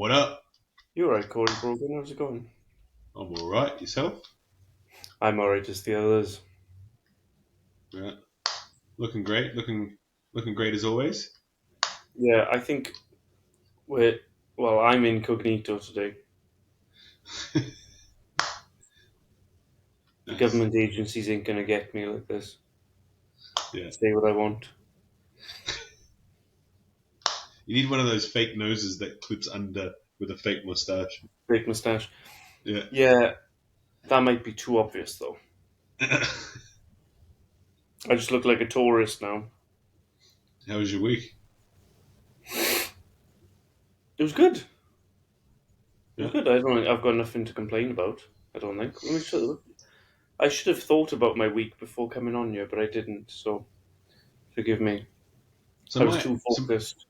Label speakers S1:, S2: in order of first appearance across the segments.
S1: What up?
S2: You're right, Corey Brogan. How's it going?
S1: I'm all right. Yourself?
S2: I'm alright as the others.
S1: Yeah. Looking great. Looking great as always.
S2: Yeah, I think we're. Well, I'm incognito today. The
S1: Nice.
S2: government agencies ain't gonna get me like this.
S1: Yeah.
S2: Say what I want.
S1: You need one of those fake noses that clips under with a fake mustache.
S2: Fake moustache.
S1: Yeah.
S2: Yeah, that might be too obvious though. I just look like a tourist now.
S1: How was your week?
S2: It was good. It was
S1: Yeah.
S2: good. I don't. I've got nothing to complain about. I don't think. I should have thought about my week before coming on here, but I didn't. So forgive me.
S1: So
S2: I was
S1: my
S2: too
S1: so
S2: focused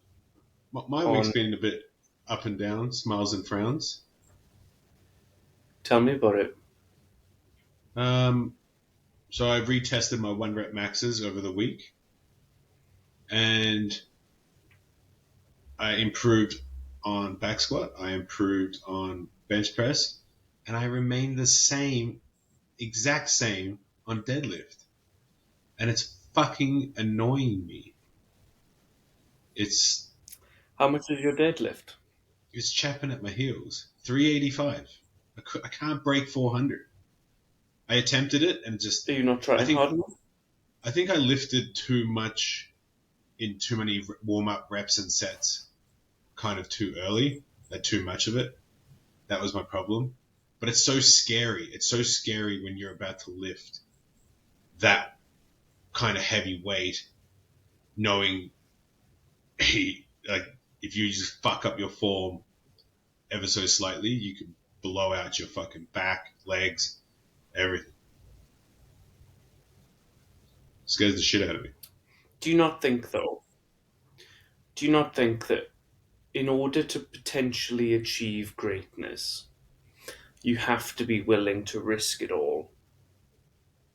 S1: my week's
S2: on.
S1: been a bit up and down, smiles and frowns.
S2: Tell me about it.
S1: Um. So I've retested my 1 rep maxes over the week, and I improved on back squat. I improved on bench press, and I remained the same exact same on deadlift. And it's fucking annoying me. It's
S2: How much is your deadlift?
S1: it's chapping at my heels. 385. I can't break 400. I attempted it and
S2: Are
S1: just
S2: you not
S1: I
S2: trying
S1: think
S2: hard enough?
S1: I think I lifted too much in too many warm up reps and sets kind of too early. Had too much of it. That was my problem. But it's so scary. It's so scary when you're about to lift that kind of heavy weight, knowing like if you just fuck up your form ever so slightly, you can blow out your fucking back, legs, everything. Scares the shit out of me.
S2: Do you not think, though? Do you not think that in order to potentially achieve greatness, you have to be willing to risk it all?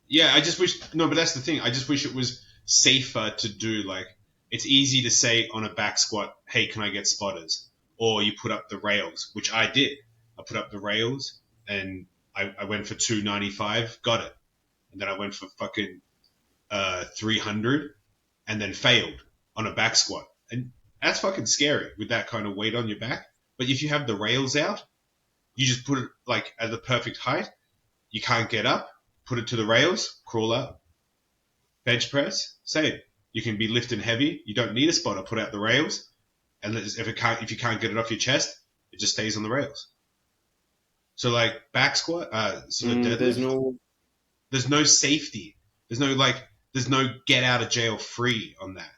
S1: Yeah, I just wish. No, but that's the thing. I just wish it was safer to do. Like, it's easy to say on a back squat, "Hey, can I get spotters?" Or you put up the rails, which I did. I put up the rails and I went for 295, got it, and then I went for fucking 300 and then failed on a back squat. And that's fucking scary with that kind of weight on your back. But if you have the rails out, you just put it like at the perfect height. You can't get up, put it to the rails, crawl up. Bench press, same. You can be lifting heavy. You don't need a spotter. Put out the rails, and if you can't get it off your chest, it just stays on the rails. So like back squat, so the
S2: There's
S1: deadlift,
S2: no.
S1: there's no safety. There's no get out of jail free on that.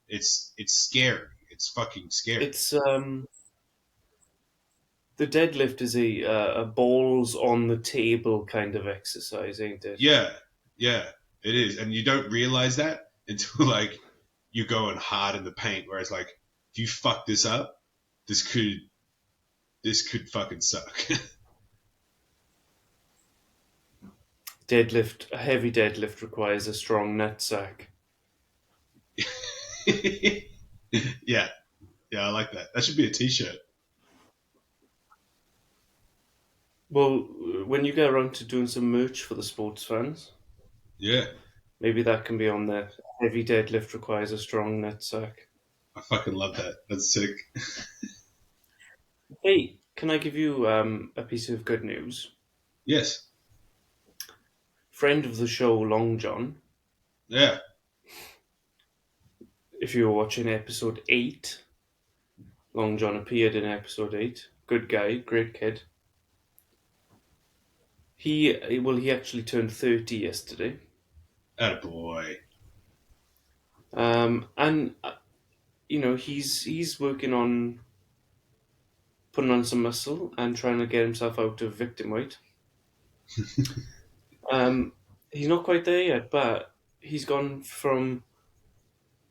S1: It's scary. It's fucking scary.
S2: It's the deadlift is a balls on the table kind of exercise, ain't it?
S1: Yeah, yeah, it is, and you don't realize that until like you're going hard in the paint. Whereas like if you fuck this up, this could this could fucking suck.
S2: Deadlift, a heavy deadlift requires a strong nutsack.
S1: Yeah, yeah, I like that. That should be a t-shirt.
S2: Well, when you get around to doing some merch for the sports fans,
S1: Yeah,
S2: maybe that can be on there. Heavy deadlift requires a strong nutsack.
S1: I fucking love that. That's sick.
S2: Hey, can I give you a piece of good news?
S1: Yes.
S2: Friend of the show, Long John,
S1: Yeah.
S2: if you were watching episode 8, Long John appeared in episode 8. Good guy, great kid. He actually turned 30 yesterday.
S1: Attaboy.
S2: And he's working on putting on some muscle and trying to get himself out of victim weight. Um, he's not quite there yet, but he's gone from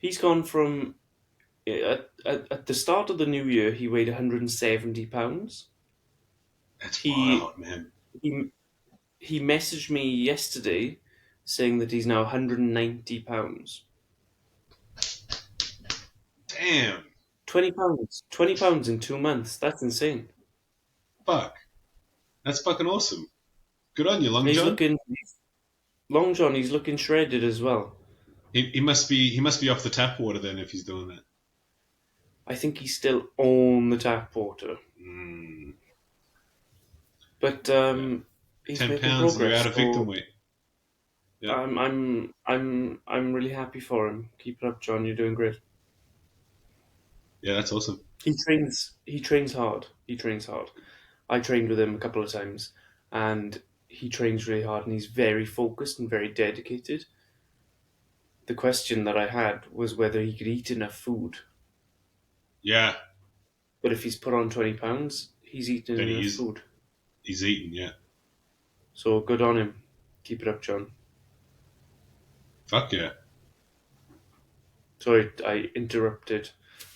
S2: at the start of the new year he weighed 170 pounds.
S1: That's
S2: He
S1: wild, man.
S2: he he messaged me yesterday saying that he's now 190 pounds.
S1: Damn.
S2: £20. £20 in 2 months. That's insane.
S1: Fuck, that's fucking awesome. Good on you, Long
S2: He's
S1: John.
S2: looking Long John. He's looking shredded as well.
S1: He must be off the tap water then if he's doing that.
S2: I think he's still on the tap water,
S1: Mm,
S2: but
S1: yeah.
S2: he's
S1: Ten
S2: making
S1: pounds and you're out
S2: progress.
S1: of victim
S2: So
S1: weight. Yeah,
S2: I'm really happy for him. Keep it up, John. You're doing great.
S1: yeah, that's awesome.
S2: He trains hard. He trains hard. I trained with him a couple of times, and he trains really hard, and he's very focused and very dedicated. The question that I had was whether he could eat enough food.
S1: Yeah,
S2: But if he's put on £20, he's eaten
S1: then
S2: enough
S1: he's
S2: food.
S1: he's eating. Yeah,
S2: So good on him. Keep it up, John.
S1: fuck yeah.
S2: Sorry, I interrupted.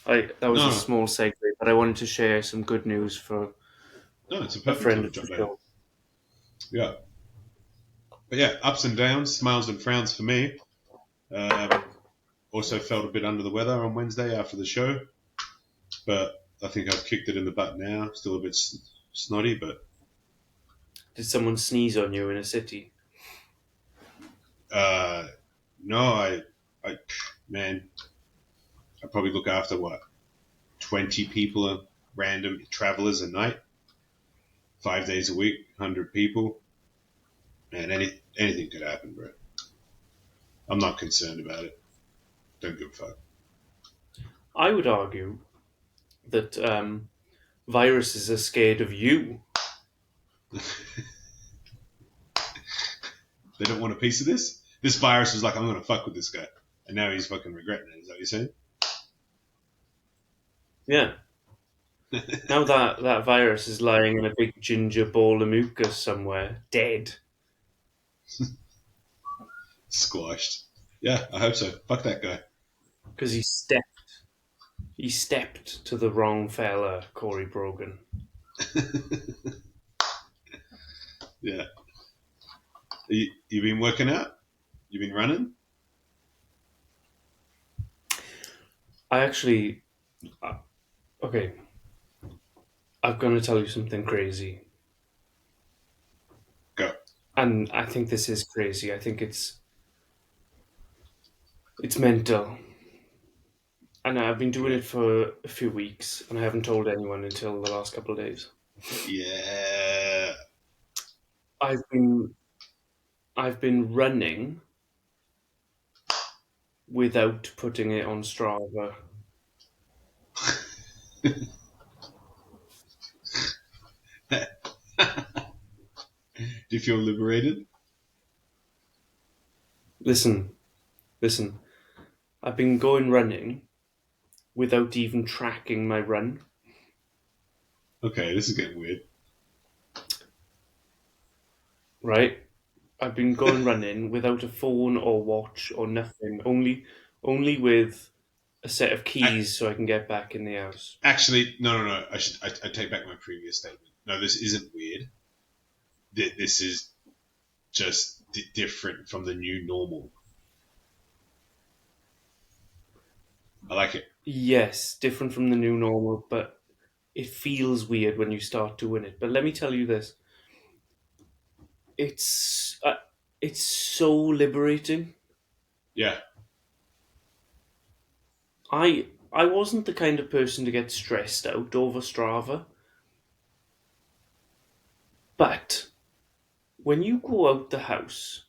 S2: That was a
S1: No,
S2: small segue, but I wanted to share some good news for
S1: no, it's a
S2: a
S1: perfect time
S2: friend
S1: to
S2: of the
S1: jump in.
S2: show.
S1: Yeah, but yeah, ups and downs, smiles and frowns for me. Um, Also felt a bit under the weather on Wednesday after the show, but I think I've kicked it in the butt now. Still a bit snotty, but
S2: Did someone sneeze on you in a city?
S1: uh, no, I, man, I probably look after what 20 people, random travelers a night, 5 days a week, 100 people, and anything could happen, bro. I'm not concerned about it. Don't give a fuck.
S2: I would argue that viruses are scared of you.
S1: They don't want a piece of this. This virus was like, I'm gonna fuck with this guy, and now he's fucking regretting it. Is that what you're saying?
S2: Yeah. Now that virus is lying in a big ginger ball of mucus somewhere, dead.
S1: Squashed. Yeah, I hope so. Fuck that guy.
S2: Because he stepped to the wrong fella, Corey Brogan.
S1: Yeah. You been working out? You been running?
S2: I actually okay, I'm gonna tell you something crazy.
S1: Go.
S2: And I think this is crazy. I think it's mental. And I've been doing
S1: Okay.
S2: it for a few weeks and I haven't told anyone until the last couple of days.
S1: Yeah.
S2: I've been I've been running without putting it on Strava.
S1: Do you feel liberated?
S2: Listen, listen. I've been going running without even tracking my run,
S1: Okay, this is getting weird.
S2: right? I've been going running without a phone or watch or nothing, only with a set of
S1: I,
S2: keys so I can get back in the house.
S1: Actually, no, no, no. I take back my previous statement. No, this isn't weird. This is just different from the new normal. I like it.
S2: Yes, different from the new normal, but it feels weird when you start doing it. But let me tell you this: it's uh, it's so liberating.
S1: Yeah,
S2: I wasn't the kind of person to get stressed out over Strava, but when you go out the house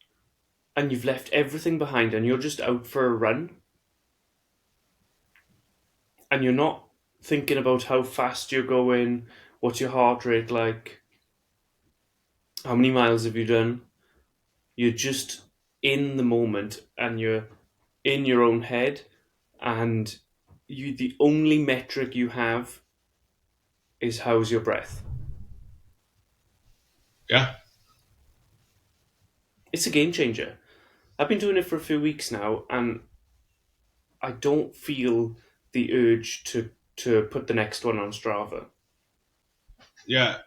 S2: and you've left everything behind and you're just out for a run and you're not thinking about how fast you're going, what's your heart rate like, how many miles have you done, you're just in the moment and you're in your own head and the only metric you have is how's your breath.
S1: yeah,
S2: It's a game changer. I've been doing it for a few weeks now and I don't feel the urge to put the next one on Strava.
S1: yeah.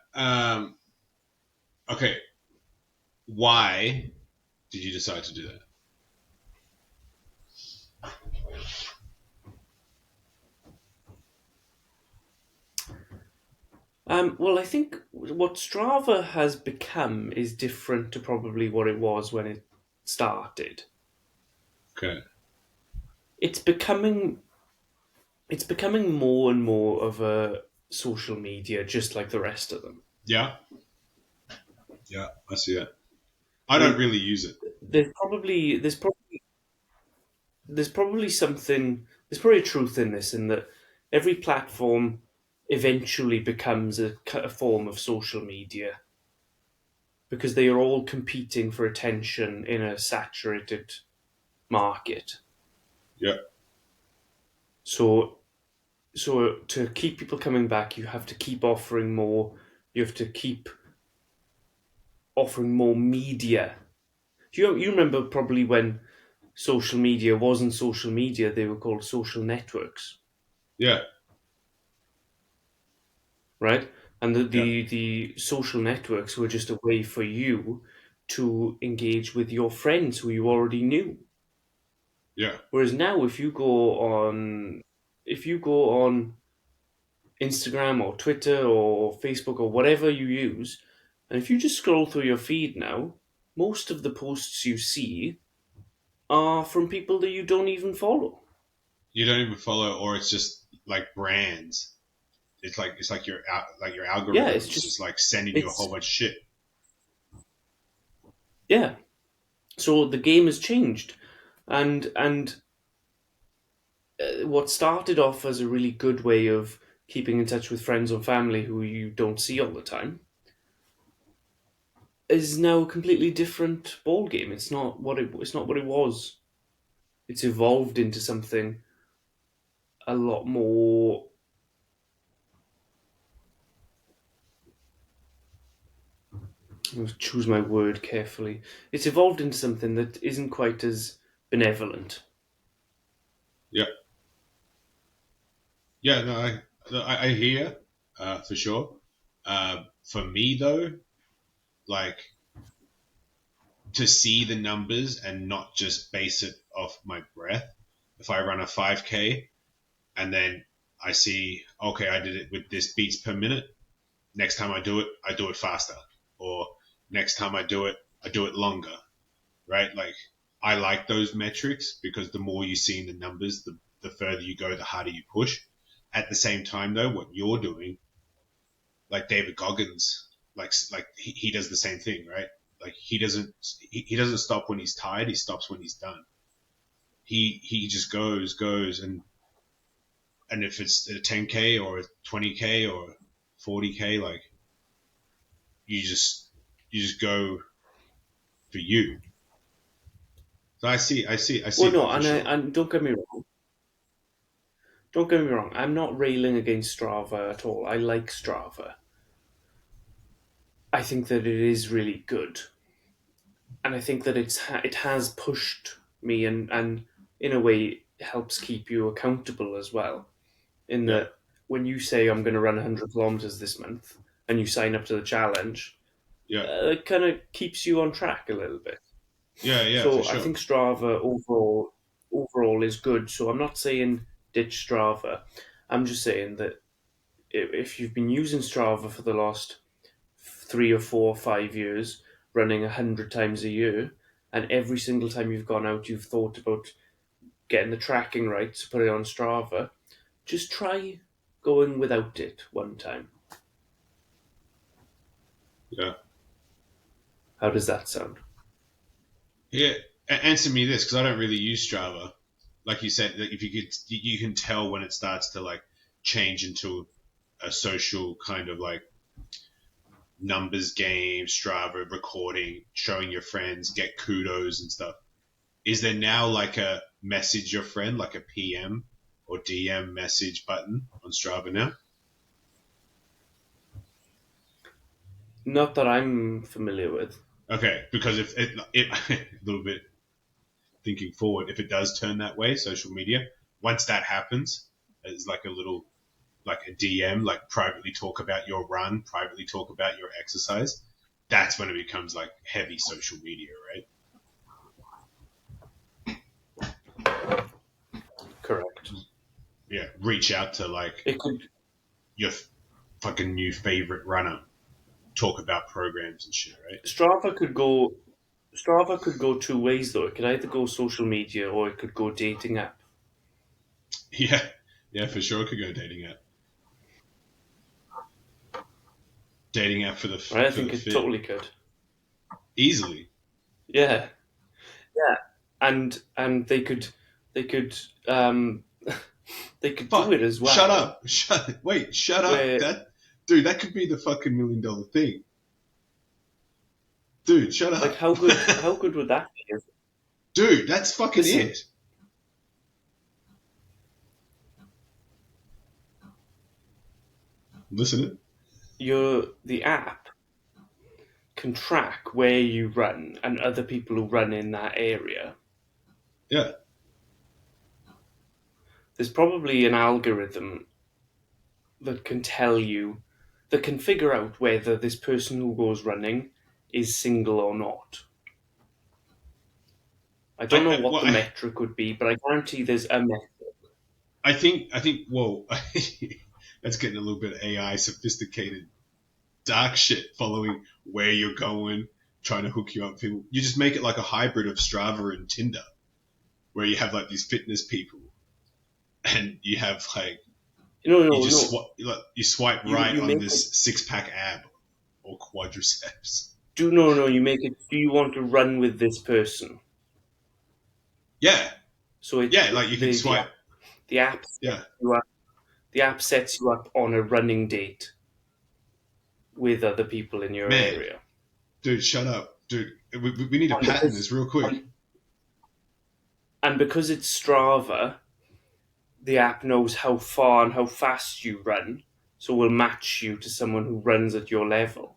S1: Okay, why did you decide to do that?
S2: Well, I think what Strava has become is different to probably what it was when it started.
S1: Okay.
S2: It's becoming it's becoming more and more of a social media, just like the rest of them.
S1: Yeah. Yeah. I see that. I
S2: I
S1: don't
S2: mean,
S1: really use it.
S2: there's probably a truth in this, in that every platform eventually becomes a form of social media because they are all competing for attention in a saturated market.
S1: Yeah.
S2: So to keep people coming back, you have to keep offering more. You have to keep offering more media. You remember probably when social media wasn't social media, they were called social networks,
S1: Yeah.
S2: right? And
S1: Yeah.
S2: the social networks were just a way for you to engage with your friends who you already knew.
S1: Yeah.
S2: Whereas now, if you go on Instagram or Twitter or Facebook or whatever you use, and if you just scroll through your feed now, most of the posts you see are from people that you don't even follow.
S1: You don't even follow, or it's just like brands. It's like your
S2: Yeah,
S1: algorithm
S2: it's
S1: is just
S2: just
S1: like sending you a whole
S2: it's
S1: bunch of shit.
S2: yeah. So the game has changed, and what started off as a really good way of keeping in touch with friends or family who you don't see all the time is now a completely different ball game. It's not what it was. It's evolved into something a lot more. I must choose my word carefully. It's evolved into something that isn't quite as benevolent.
S1: Yeah. Yeah. No, I hear for sure. For me though, like to see the numbers and not just base it off my breath. If I run a 5K and then I see, okay, I did it with this beats per minute. Next time I do it faster. Or next time I do it longer, right? Like I like those metrics because the more you see in the numbers, the further you go, the harder you push. At the same time, though, what you're doing, like David Goggins, like he does the same thing, right? Like he doesn't stop when he's tired. He stops when he's done. He just goes, and if it's a 10K or a 20K or 40K, like you just you just go for you. So I see
S2: Well, no,
S1: that for sure.
S2: and don't get me wrong. Don't get me wrong. I'm not railing against Strava at all. I like Strava. I think that it is really good, and I think that it has pushed me, and in a way helps keep you accountable as well. In
S1: Yeah,
S2: that when you say I'm going to run 100 kilometers this month, and you sign up to the challenge,
S1: yeah,
S2: it kind of keeps you on track a little bit.
S1: yeah, for
S2: So I
S1: sure.
S2: think Strava overall is good. So I'm not saying ditch Strava. I'm just saying that if you've been using Strava for the last 3 or 4 or 5 years, running 100 times a year, and every single time you've gone out, you've thought about getting the tracking right to put it on Strava, just try going without it one time.
S1: Yeah,
S2: How does that sound?
S1: yeah. Answer me this because I don't really use Strava. Like you said, like if you could, you can tell when it starts to like change into a social kind of like numbers game, Strava recording, showing your friends, get kudos and stuff. Is there now like a message your friend, like a PM or DM message button on Strava now?
S2: Not that I'm familiar with.
S1: Okay, because if it a little bit thinking forward, if it does turn that way, social media, once that happens, it's like a little like a DM, like privately talk about your run, privately talk about your exercise. That's when it becomes like heavy social media, right?
S2: Correct.
S1: Yeah, reach out to like
S2: It could.
S1: your fucking new favorite runner talk about programs and shit, right?
S2: Strava could go. Strava could go two ways though. It could either go social media or it could go dating app.
S1: Yeah, yeah, for sure. Could go dating app
S2: Right? I
S1: for the
S2: think it
S1: fit
S2: totally could.
S1: easily.
S2: Yeah, yeah, and they could um they could do
S1: Fuck!
S2: it as
S1: Shut
S2: well.
S1: up! Shut up!
S2: Where
S1: That could be the fucking $1 million thing, dude. Shut
S2: like
S1: up,
S2: how good would that be?
S1: dude. That's fucking
S2: Listen,
S1: it. Listen,
S2: the app can track where you run and other people who run in that area.
S1: yeah.
S2: There's probably an algorithm that can tell you that can figure out whether this person who goes running is single or not. I don't know what
S1: Well,
S2: the metric would be, but I guarantee there's a metric.
S1: I think. Whoa, that's getting a little bit AI sophisticated, dark shit. Following where you're going, trying to hook you up with people. You just make it like a hybrid of Strava and Tinder, where you have like these fitness people, and you have like
S2: No,
S1: you
S2: no,
S1: just
S2: no.
S1: you swipe
S2: You
S1: right
S2: you
S1: on
S2: make it.
S1: this 6 pack ab or quadriceps.
S2: Do no, no. You make it. Do you want to run with this person?
S1: Yeah,
S2: So it
S1: yeah, like you can
S2: the
S1: swipe.
S2: app the app
S1: Yeah,
S2: sets you up. The app sets you up on a running date with other people in your
S1: man,
S2: area.
S1: dude, shut up, dude. We need to
S2: And
S1: patent
S2: because
S1: this real quick.
S2: and, and because it's Strava, the app knows how far and how fast you run, so will match you to someone who runs at your level.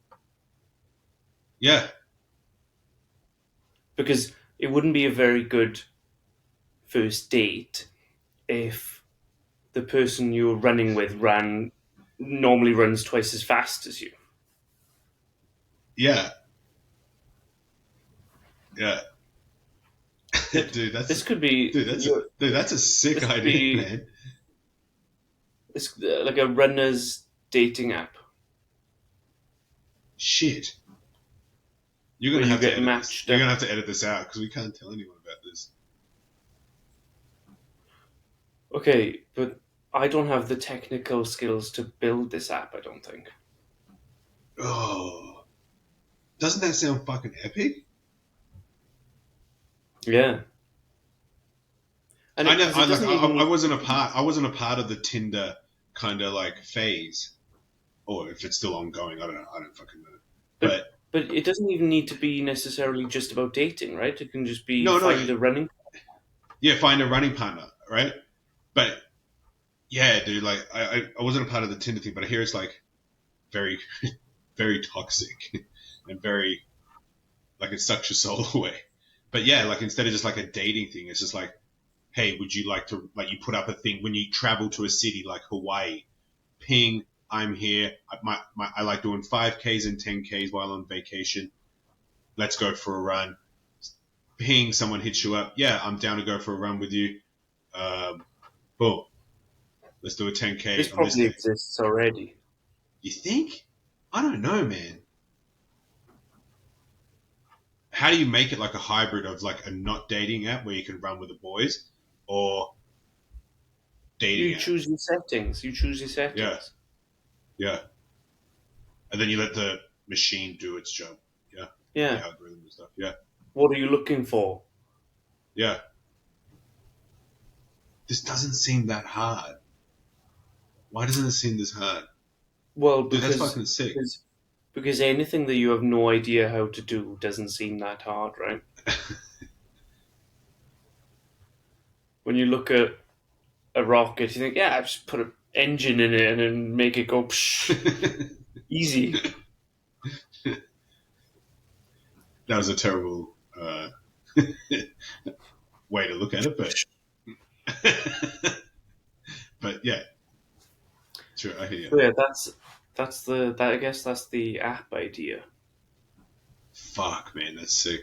S1: Yeah,
S2: Because it wouldn't be a very good first date if the person you're running with ran normally runs twice as fast as you.
S1: yeah, yeah.
S2: Like
S1: dude,
S2: this could be
S1: that's a sick
S2: this could
S1: idea,
S2: be
S1: man.
S2: this like a runner's dating app
S1: Shit, you're
S2: where
S1: gonna
S2: you
S1: have to
S2: get
S1: edit this.
S2: matched
S1: You're
S2: up.
S1: gonna have to edit this out because we can't tell anyone about this.
S2: Okay, but I don't have the technical skills to build this app. I don't think.
S1: Oh, doesn't that sound fucking epic?
S2: Yeah, and
S1: I know.
S2: because it doesn't even
S1: I
S2: need
S1: wasn't
S2: to
S1: a
S2: be.
S1: part. I wasn't a part of the Tinder kind of like phase, or if it's still ongoing. I don't know. I don't fucking know.
S2: But
S1: But
S2: but it doesn't even need to be necessarily just about dating, right? It can just be
S1: no, no.
S2: find a running.
S1: Yeah, find a running partner, right? But yeah, dude. Like I wasn't a part of the Tinder thing, but I hear it's like very very toxic and very like it sucks your soul away. But yeah, like instead of just like a dating thing, it's just like, hey, would you like to like you put up a thing when you travel to a city like Hawaii? Ping, I'm here. I like doing 5Ks and 10Ks while on vacation. Let's go for a run. Ping, someone hits you up. Yeah, I'm down to go for a run with you. Um, boom. Let's do a
S2: This
S1: 10K on this
S2: probably
S1: day.
S2: exists already.
S1: You think? I don't know, man. How do you make it like a hybrid of like a not dating app where you can run with the boys or
S2: You
S1: dating app?
S2: choose your settings. You choose your
S1: Yeah,
S2: settings.
S1: yeah. And then you let the machine do its job. Yeah, the
S2: Yeah.
S1: algorithm and stuff. Yeah,
S2: What are you looking for?
S1: yeah. This doesn't seem that hard. Why doesn't it seem this hard?
S2: Well,
S1: Dude, that's
S2: because
S1: fucking sick.
S2: because because anything that you have no idea how to do doesn't seem that hard, right? When you look at a rocket, you think, yeah, I just put an engine in it and then make it go psh,
S1: that
S2: easy.
S1: was a terrible way to look at it, but yeah, sure, I hear you.
S2: So yeah, that's the that I guess that's the app idea.
S1: Fuck, man, that's sick.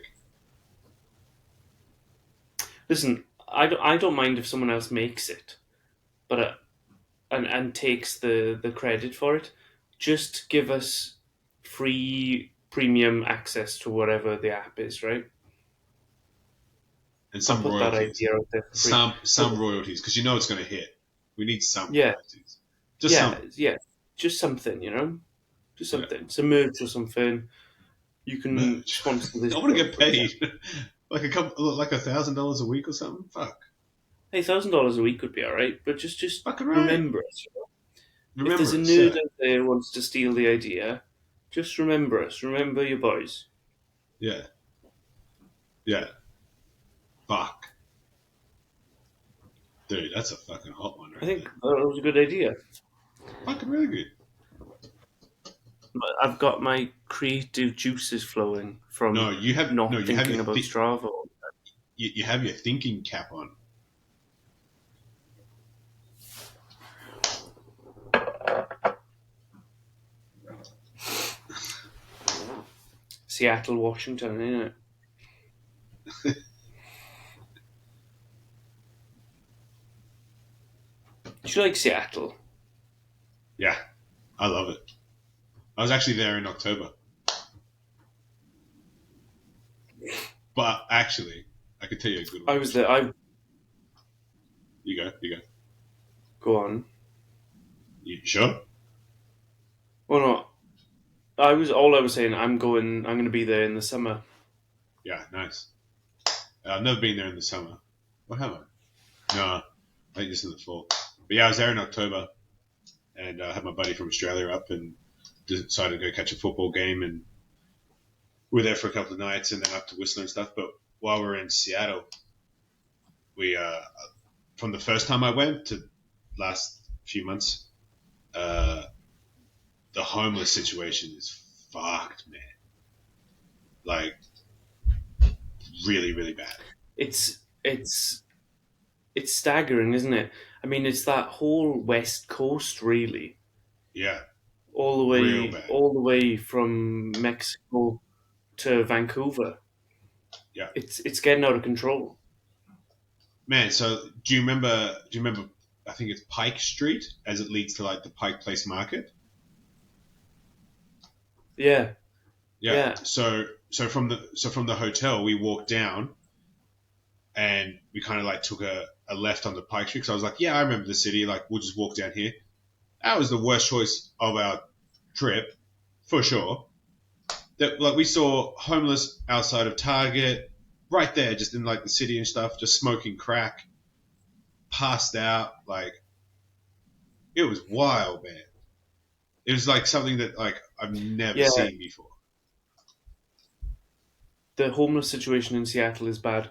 S2: Listen, I don't mind if someone else makes it, but and takes the credit for it. Just give us free premium access to whatever the app is, right?
S1: And
S2: I'll
S1: some
S2: put that
S1: royalties,
S2: idea out there for free. But
S1: some royalties, because you know it's going to hit. We need some
S2: yeah,
S1: royalties, just some.
S2: yeah, just something, just
S1: Yeah,
S2: something. Some merch or something. You can
S1: merch.
S2: sponsor this
S1: I want to
S2: show,
S1: get
S2: for
S1: paid,
S2: example.
S1: like like $1,000 a week or something. Fuck,
S2: Hey, $1,000 a week would be all right, but just
S1: fucking right.
S2: remember us. If there's a
S1: Remember us,
S2: nerd
S1: yeah,
S2: out there who wants to steal the idea, just remember us. Remember your boys.
S1: yeah, yeah. Fuck, dude, that's a fucking hot one
S2: I
S1: right
S2: think
S1: there.
S2: that was a good idea.
S1: Fucking really good.
S2: I've got my creative juices flowing from
S1: No,
S2: not
S1: you have
S2: thinking about Strava.
S1: you have your thinking cap on.
S2: Seattle, Washington, isn't it? Do you like Seattle?
S1: Yeah, I love it. I was actually there in October, but actually, I could tell you a good
S2: I
S1: one
S2: was
S1: actually.
S2: there. I
S1: You go.
S2: go on.
S1: You sure?
S2: Well, no, I was all I was saying. I'm going. I'm going to be there in the summer.
S1: Yeah, nice. I've never been there in the summer. What have I? No, I think this is in the fall. But yeah, I was there in October, and I had my buddy from Australia up, and decided to go catch a football game, and we were there for a couple of nights, and then up to Whistler and stuff. But while we were in Seattle, we from the first time I went to last few months, uh, the homeless situation is fucked, man. Like really, really bad.
S2: It's it's staggering, isn't it? I mean, it's that whole west coast, really,
S1: Yeah, real bad.
S2: all the way from Mexico to Vancouver.
S1: Yeah,
S2: It's getting out of control.
S1: man. So do you remember? Do you remember? I think it's Pike Street as it leads to like the Pike Place Market.
S2: Yeah,
S1: Yeah.
S2: yeah,
S1: So from the hotel we walked down and we kind of like took a left on the Pike Street. So I was like, yeah, I remember the city. Like we'll just walk down here. That was the worst choice of our trip for sure. That like we saw homeless outside of Target, right there, just in like the city and stuff, just smoking crack, passed out. Like it was wild, man. It was like something that like I've never
S2: yeah.
S1: seen before.
S2: The homeless situation in Seattle is bad,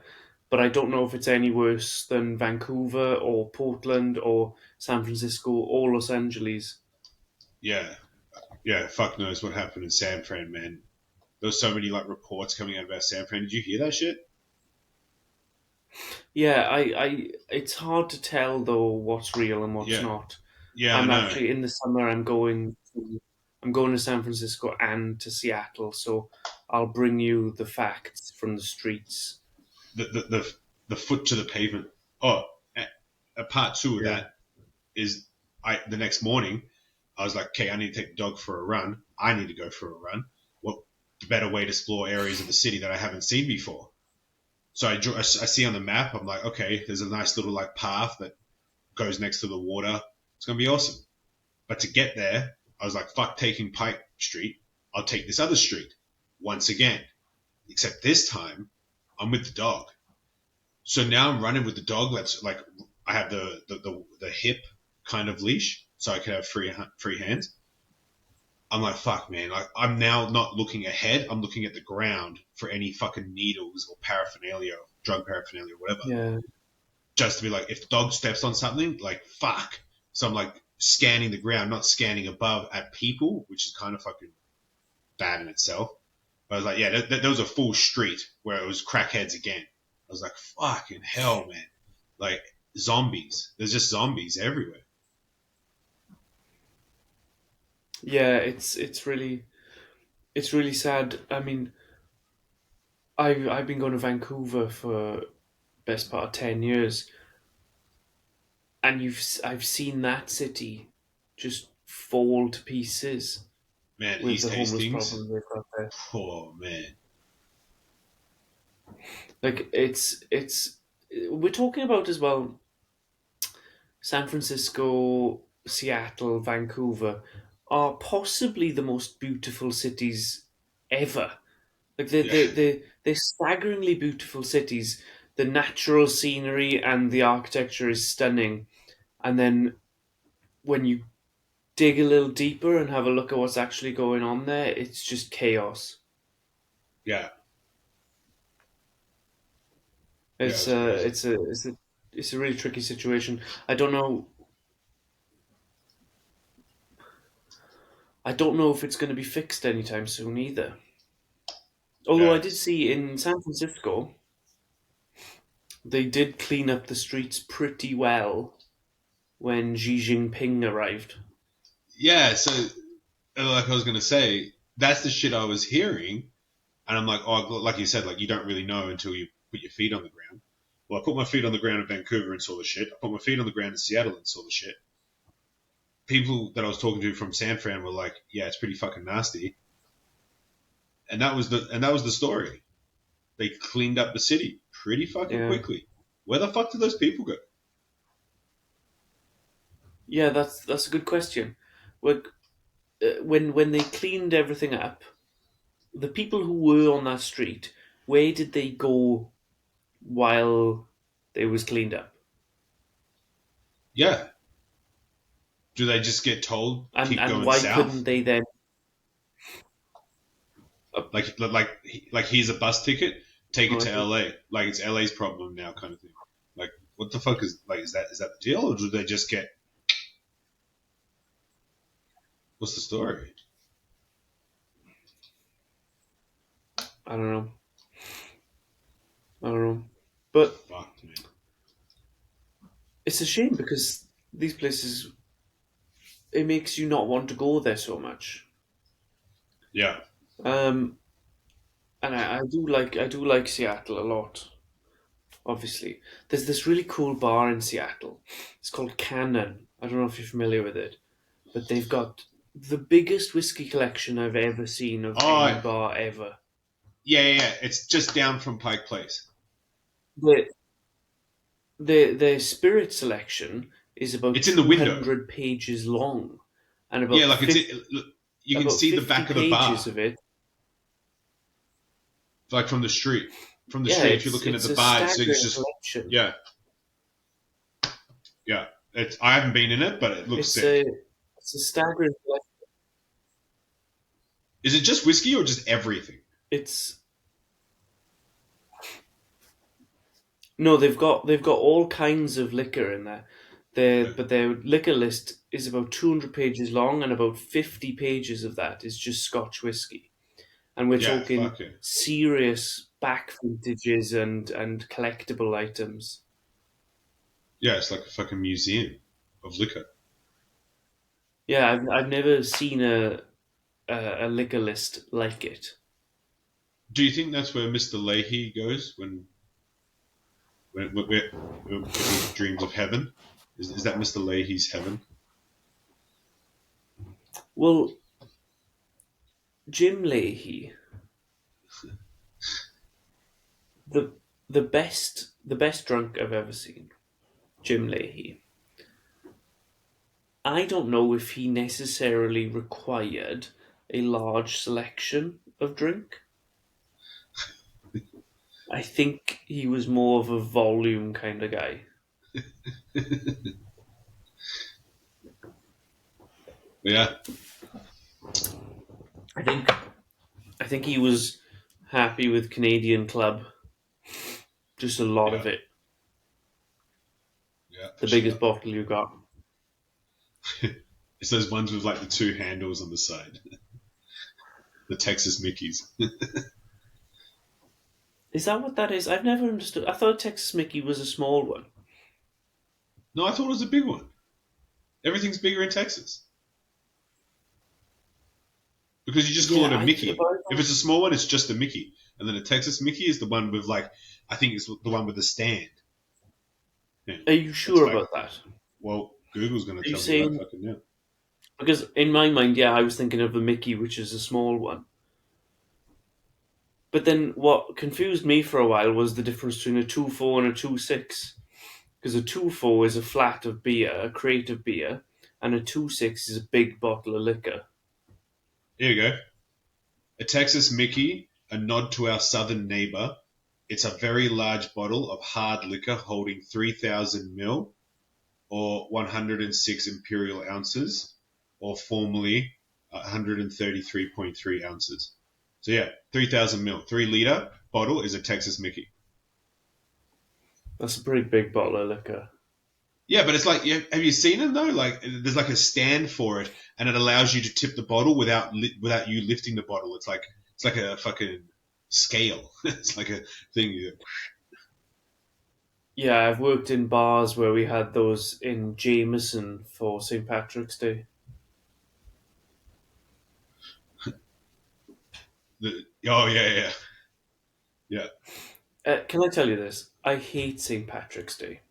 S2: but I don't know if it's any worse than Vancouver or Portland or San Francisco or Los Angeles.
S1: Yeah, yeah. Fuck knows what happened in San Fran, man. There was so many like reports coming out about San Fran. Did you hear that shit?
S2: Yeah, it's hard to tell though what's real and what's
S1: Yeah,
S2: not.
S1: yeah. I
S2: I'm
S1: know.
S2: actually in the summer. I'm going to San Francisco and to Seattle, so I'll bring you the facts from the streets.
S1: The foot to the pavement. Oh, a part two of
S2: Yeah,
S1: that is I the next morning I was like, okay, I need to take the dog for a run. I need to go for a run. What the better way to explore areas of the city that I haven't seen before? So I see on the map. I'm like, okay, there's a nice little like path that goes next to the water. It's gonna be awesome. But to get there, I was like, fuck taking Pike Street. I'll take this other street once again. Except this time, I'm with the dog. So now I'm running with the dog. That's like I have the hip kind of leash, so I can have free hands. I'm like, fuck, man. Like, I'm now not looking ahead. I'm looking at the ground for any fucking needles or paraphernalia, drug paraphernalia, or whatever.
S2: yeah,
S1: Just to be like, if the dog steps on something, like, fuck. So I'm like scanning the ground, not scanning above at people, which is kind of fucking bad in itself. But I was like, yeah, there was a full street where it was crackheads again. I was like, fucking hell, man. Like, zombies. There's just zombies everywhere.
S2: yeah. It's really sad. I mean, I've been going to Vancouver for best part of 10 years, and I've seen that city just fall to pieces
S1: Man,
S2: with
S1: East
S2: the homeless
S1: Hastings.
S2: problem they've got there.
S1: Oh man.
S2: Like it's we're talking about as well San Francisco, Seattle, Vancouver are possibly the most beautiful cities ever. Like
S1: Yeah.
S2: they're staggeringly beautiful cities. The natural scenery and the architecture is stunning. And then when you dig a little deeper and have a look at what's actually going on there, it's just chaos.
S1: Yeah. Yeah. It
S2: It's
S1: was
S2: a
S1: crazy.
S2: it's a it's a it's a really tricky situation. I don't know. I don't know if it's going to be fixed anytime soon either. Although I
S1: Yeah.
S2: did see in San Francisco, they did clean up the streets pretty well when Xi Jinping arrived.
S1: Yeah. So, like I was gonna say, that's the shit I was hearing, and I'm like, oh, like you said, like you don't really know until you put your feet on the ground. Well, I put my feet on the ground in Vancouver and saw the shit. I put my feet on the ground in Seattle and saw the shit. People that I was talking to from San Fran were like, "Yeah, it's pretty fucking nasty," and that was the story. They cleaned up the city pretty fucking
S2: Yeah,
S1: quickly. Where the fuck did those people go?
S2: yeah, that's a good question. Like, when they cleaned everything up, the people who were on that street, where did they go while it was cleaned up?
S1: Yeah, do they just get told
S2: And
S1: keep
S2: and
S1: going
S2: why couldn't
S1: south?
S2: they then?
S1: Like here's a bus ticket, take it
S2: Oh,
S1: to LA. Like it's LA's problem now, kind of thing. Like what the fuck is that the deal, or do they just get what's the story?
S2: I don't know. I don't know. But
S1: Fucked, man.
S2: it's a shame because these places, it makes you not want to go there so much.
S1: Yeah.
S2: Um, and I do like Seattle a lot. Obviously, there's this really cool bar in Seattle. It's called Cannon. I don't know if you're familiar with it, but they've got the biggest whiskey collection I've ever seen of any
S1: Oh,
S2: bar ever.
S1: yeah. It's just down from Pike Place.
S2: The their spirit selection is about
S1: It's in the
S2: two
S1: window.
S2: hundred pages long, and
S1: Yeah, like you can
S2: about
S1: see the
S2: 50
S1: back of the bar,
S2: pages of it.
S1: like from the street. From the
S2: Yeah,
S1: street, if you're
S2: it's
S1: looking at
S2: it's
S1: the
S2: a
S1: bar, so it's
S2: staggering
S1: just
S2: collection.
S1: yeah, yeah. I haven't been in it, but it looks
S2: It's a
S1: sick.
S2: it's a staggering collection.
S1: Is it just whiskey or just everything?
S2: It's no, they've got all kinds of liquor in there.
S1: Okay.
S2: But their liquor list is about 200 pages long, and about 50 pages of that is just Scotch whiskey. And we're
S1: Yeah,
S2: talking
S1: fuck it.
S2: serious back vintages and collectible items.
S1: Yeah, it's like a fucking museum of liquor.
S2: Yeah, I've never seen a liquor list like it.
S1: Do you think that's where Mr. Leahy goes if he dreams of heaven? Is that Mr. Leahy's heaven?
S2: Well, Jim Leahy, the the best drunk I've ever seen, Jim Leahy. I don't know if he necessarily required a large selection of drink. I think he was more of a volume kind of guy.
S1: Yeah,
S2: I think I think he was happy with Canadian Club, just a lot
S1: yeah,
S2: of it.
S1: yeah,
S2: The
S1: for
S2: biggest
S1: sure.
S2: bottle you got.
S1: It's those ones with like the two handles on the side, the Texas Mickeys.
S2: Is that what that is? I've never understood. I thought Texas Mickey was a small one.
S1: No, I thought it was a big one. Everything's bigger in Texas because you just call
S2: Yeah,
S1: it a
S2: but
S1: Mickey. If it's a small one, it's just a Mickey, and then a Texas Mickey is the one with like I think it's the one with the stand. Yeah,
S2: are you
S1: that's
S2: sure
S1: like
S2: about that?
S1: well, Google's going to
S2: Are you
S1: tell me that
S2: saying
S1: fucking now.
S2: Because in my mind, yeah, I was thinking of the Mickey, which is a small one. But then what confused me for a while was the difference between a 2.4 and a 2.6. Because a 2.4 is a flat of beer, a crate of beer, and a 2.6 is a big bottle of liquor.
S1: Here you go. A Texas Mickey, a nod to our southern neighbor. It's a very large bottle of hard liquor holding 3,000 mil or 106 imperial ounces, or formally 133.3 ounces. So yeah, 3,000 mil, 3 liter bottle is a Texas Mickey.
S2: That's a pretty big bottle of liquor.
S1: Yeah, but it's like, have you seen them though? Like, there's like a stand for it, and it allows you to tip the bottle without you lifting the bottle. It's like a fucking scale. It's like a thing.
S2: Yeah, I've worked in bars where we had those in Jameson for St. Patrick's Day.
S1: Oh yeah, yeah, yeah.
S2: Can I tell you this? I hate St. Patrick's Day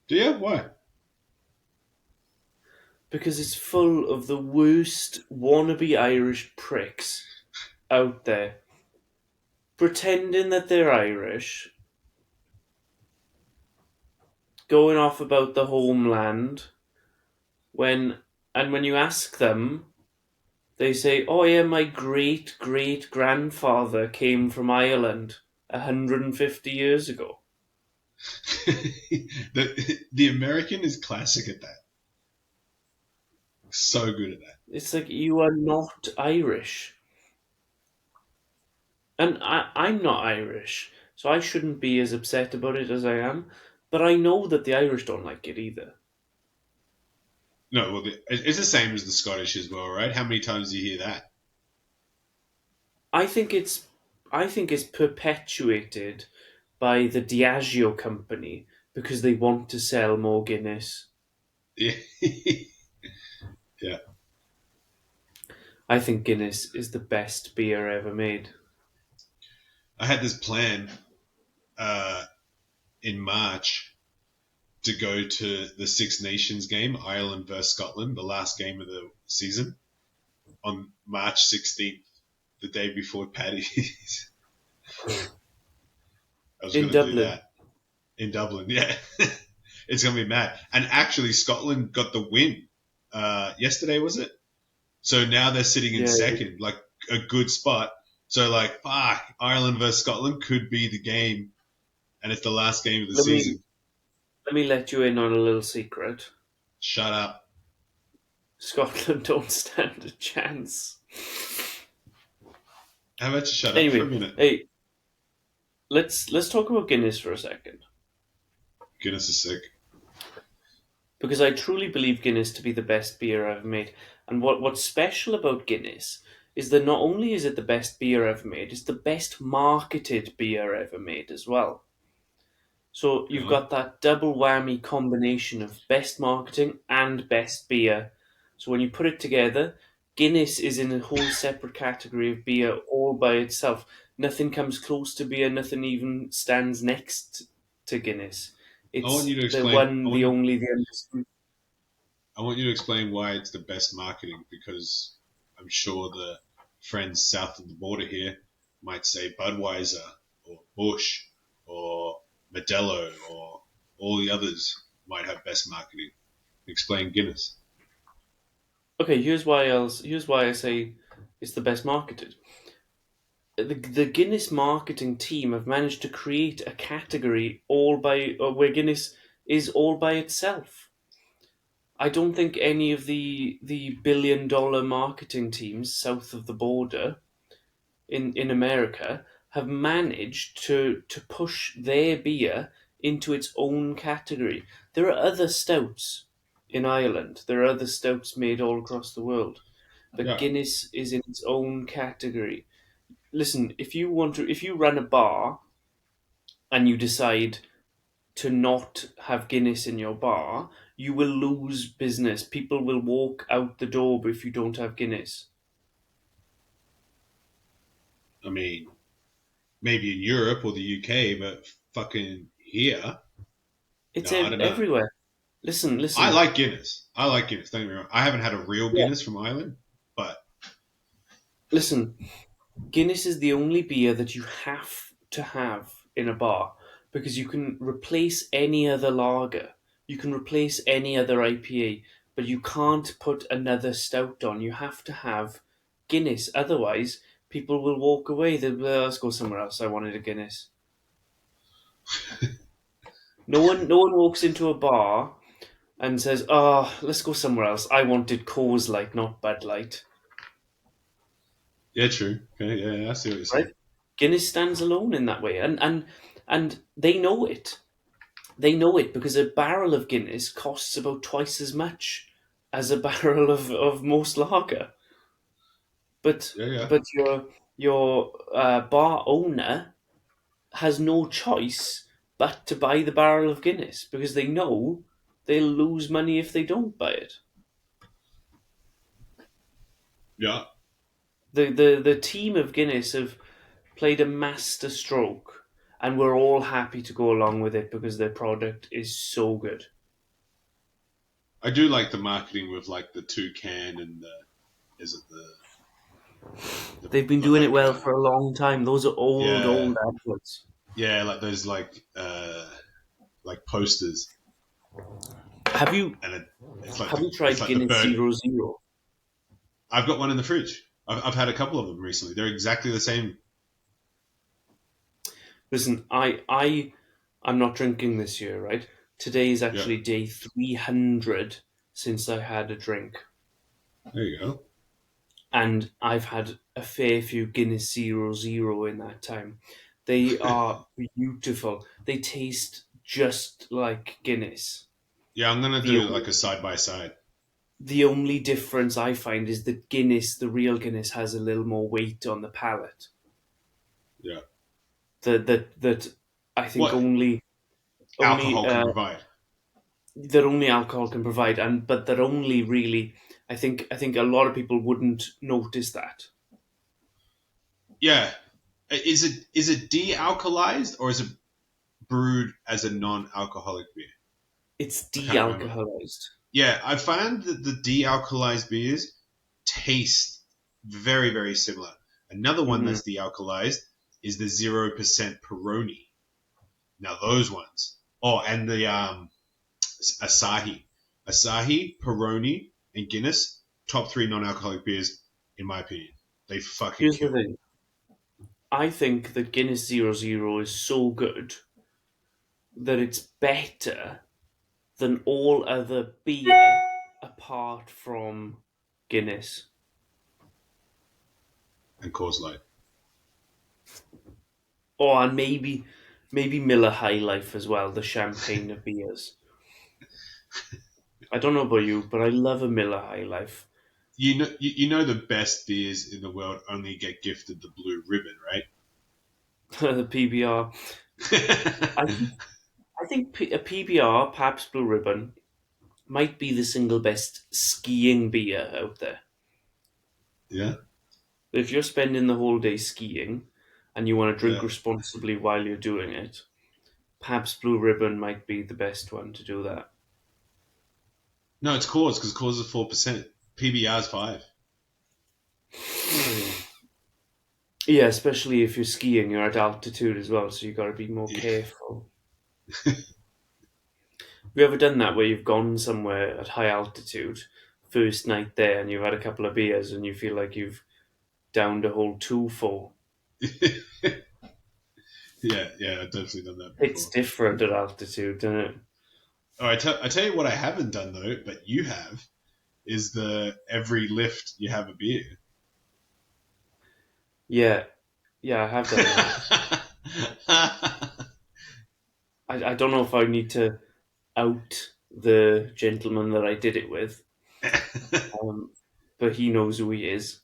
S1: Do you? Why?
S2: because it's full of the worst wannabe Irish pricks out there pretending that they're Irish, going off about the homeland when when you ask them, they say, "Oh yeah, my great great grandfather came from Ireland 150 years ago."
S1: The American is classic at that. So good at that.
S2: It's like you are not Irish, and I'm not Irish, so I shouldn't be as upset about it as I am. But I know that the Irish don't like it either.
S1: No, well, it's the same as the Scottish as well, right? How many times do you hear that?
S2: I think it's I think it's perpetuated by the Diageo company because they want to sell more Guinness.
S1: Yeah, yeah.
S2: I think Guinness is the best beer ever made.
S1: I had this plan uh, in March to go to the Six Nations game, Ireland versus Scotland, the last game of the season, on March 16th, the day before Paddy's. I was
S2: In
S1: going to do
S2: Dublin.
S1: that in Dublin. Yeah, it's going to be mad. And actually, Scotland got the win yesterday, was it? So now they're sitting in
S2: Yeah.
S1: second, like a good spot. So like, fuck, Ireland versus Scotland could be the game, and it's the last game of the
S2: Let me
S1: season.
S2: let me let you in on a little secret.
S1: Shut up.
S2: Scotland don't stand a chance.
S1: How about you shut up for a
S2: Anyway,
S1: minute?
S2: hey, let's talk about Guinness for a second.
S1: Goodness is sick.
S2: Because I truly believe Guinness to be the best beer ever made. And what's special about Guinness is that not only is it the best beer ever made, it's the best marketed beer ever made as well. So you've
S1: Really?
S2: got that double whammy combination of best marketing and best beer. So when you put it together, Guinness is in a whole separate category of beer all by itself. Nothing comes close to beer, nothing even stands next to Guinness.
S1: I want
S2: It's
S1: you to
S2: the
S1: explain.
S2: one, the only, the undisputed.
S1: I want you to explain why it's the best marketing, because I'm sure the friends south of the border here might say Budweiser or Bush or Modelo or all the others might have best marketing. Explain Guinness.
S2: Okay, here's why I say it's the best marketed. The Guinness marketing team have managed to create a category all by where Guinness is all by itself. I don't think any of the billion-dollar marketing teams south of the border in America have managed to push their beer into its own category. There are other stouts in Ireland. There are other stouts made all across the world, but
S1: Yeah.
S2: Guinness is in its own category. Listen, if you run a bar and you decide to not have Guinness in your bar, you will lose business. People will walk out the door if you don't have Guinness.
S1: I mean, maybe in Europe or the UK, but fucking here,
S2: It's
S1: no, I don't know.
S2: everywhere.
S1: I
S2: Listen.
S1: like Guinness. I like Guinness. Don't get me wrong. I haven't had a real
S2: Yeah.
S1: Guinness from Ireland, but
S2: Listen. Guinness is the only beer that you have to have in a bar because you can replace any other lager, you can replace any other IPA, but you can't put another stout on. You have to have Guinness. Otherwise, people will walk away. They'll be, "Let's go somewhere else. I wanted a Guinness." No one walks into a bar and says, "Oh, let's go somewhere else. I wanted Coors Light, not Bud Light."
S1: yeah, true. Okay, yeah, yeah, I see what you're
S2: Right?
S1: saying.
S2: Guinness stands alone in that way, and they know it. They know it because a barrel of Guinness costs about twice as much as a barrel of most lager. But
S1: Yeah, yeah,
S2: your bar owner has no choice but to buy the barrel of Guinness because they know they'll lose money if they don't buy it.
S1: yeah.
S2: The team of Guinness have played a master stroke, and we're all happy to go along with it because their product is so good.
S1: I do like the marketing with like the toucan and the is it
S2: They've been
S1: the
S2: doing it
S1: like
S2: well for a long time. Those are
S1: yeah
S2: old adverts.
S1: yeah like those like posters
S2: Have you
S1: and
S2: have you
S1: it's
S2: tried
S1: like the
S2: Guinness
S1: bird.
S2: Zero Zero?
S1: I've got one in the fridge. I've had a couple of them recently. They're exactly the same.
S2: Listen, I'm not drinking this year, right? Today is
S1: Yeah,
S2: actually day 300 since I had a drink,
S1: there you go.
S2: and I've had a fair few Guinness Zero Zero in that time. They are beautiful. They taste just like Guinness.
S1: Yeah, I'm gonna
S2: The
S1: do like a side by side.
S2: the only difference I find is that Guinness, the real Guinness, has a little more weight on the palate.
S1: Yeah.
S2: That I think
S1: What
S2: only
S1: alcohol can provide?
S2: that only alcohol can provide, and but that only really I think a lot of people wouldn't notice that.
S1: Yeah. Is it de-alkalized or is it brewed as a non-alcoholic beer?
S2: It's
S1: I can't remember.
S2: de-alcoholized.
S1: Yeah, I found that the de-alkalized beers taste very, very similar. Another one
S2: Hmm.
S1: that's de-alkalized is the 0% Peroni. Now those ones. Oh, and the Asahi. Asahi, Peroni, and Guinness, top three non-alcoholic beers, in my opinion. They fucking
S2: Here's the
S1: kill.
S2: thing: I think that Guinness Zero Zero is so good that it's better than all other beer apart from Guinness.
S1: And Coors Light.
S2: Oh, and maybe Miller High Life as well, the champagne of beers. I don't know about you, but I love a Miller High Life.
S1: You know the best beers in the world only get gifted the blue ribbon,
S2: The PBR. I
S1: right?
S2: think I think a PBR, Pabst Blue Ribbon, might be the single best skiing beer out there.
S1: Yeah,
S2: If you're spending the whole day skiing and you want to drink
S1: yeah.
S2: responsibly while you're doing it, Pabst Blue Ribbon might be the best one to do that.
S1: No, it's Coors because Coors is 4%. PBR's 5.
S2: Yeah, especially if you're skiing, you're at altitude as well, so you got to be more
S1: Yeah.
S2: careful. Have you ever done that where you've gone somewhere at high altitude, first night there, and you've had a couple of beers and you feel like you've downed a whole two full?
S1: Yeah, yeah, I've definitely done that
S2: It's
S1: before.
S2: different at altitude, isn't it?
S1: Oh, I tell you what I haven't done though, but you have, is the every lift you have a beer.
S2: Yeah, yeah, I have done that. I don't know if I need to out the gentleman that I did it with, um, but he knows who he is.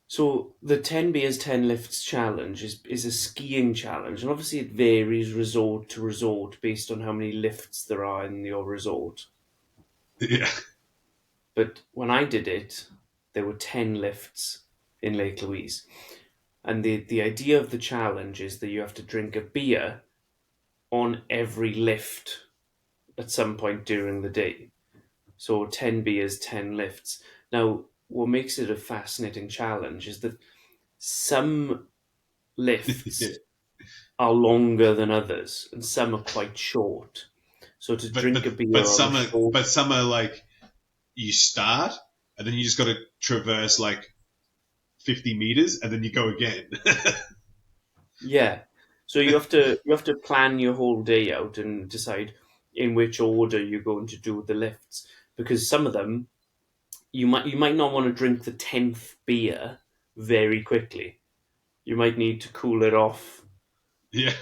S2: So the 10 beers 10 lifts challenge is a skiing challenge, and obviously it varies resort to resort based on how many lifts there are in your resort.
S1: Yeah,
S2: But when I did it, there were 10 lifts in Lake Louise. And the idea of the challenge is that you have to drink a beer on every lift. at some point during the day. So 10 beers, 10 lifts. Now, what makes it a fascinating challenge is that some
S1: Yeah.
S2: lifts are longer than others, and some are quite short. So to
S1: But
S2: drink a beer on a short,
S1: some are like you start and then you just got to traverse like 50 meters and then you go again.
S2: yeah. So you have to plan your whole day out and decide in which order you're going to do the lifts, because some of them you might not want to drink the 10th beer very quickly. You might need to cool it off
S1: Yeah.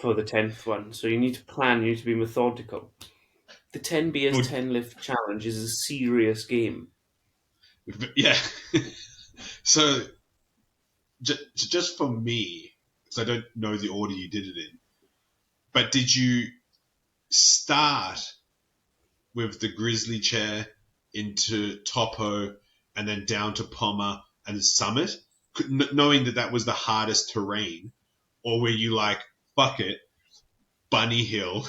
S2: for the 10th one. So you need to plan. You need to be methodical. The 10 beers
S1: Well,
S2: 10 lift challenge is a serious game.
S1: yeah. So just for me, because I don't know the order you did it in, but did you start with the grizzly chair into Topo and then down to Pommer and Summit, knowing that that was the hardest terrain, or were you like, fuck it, Bunny Hill,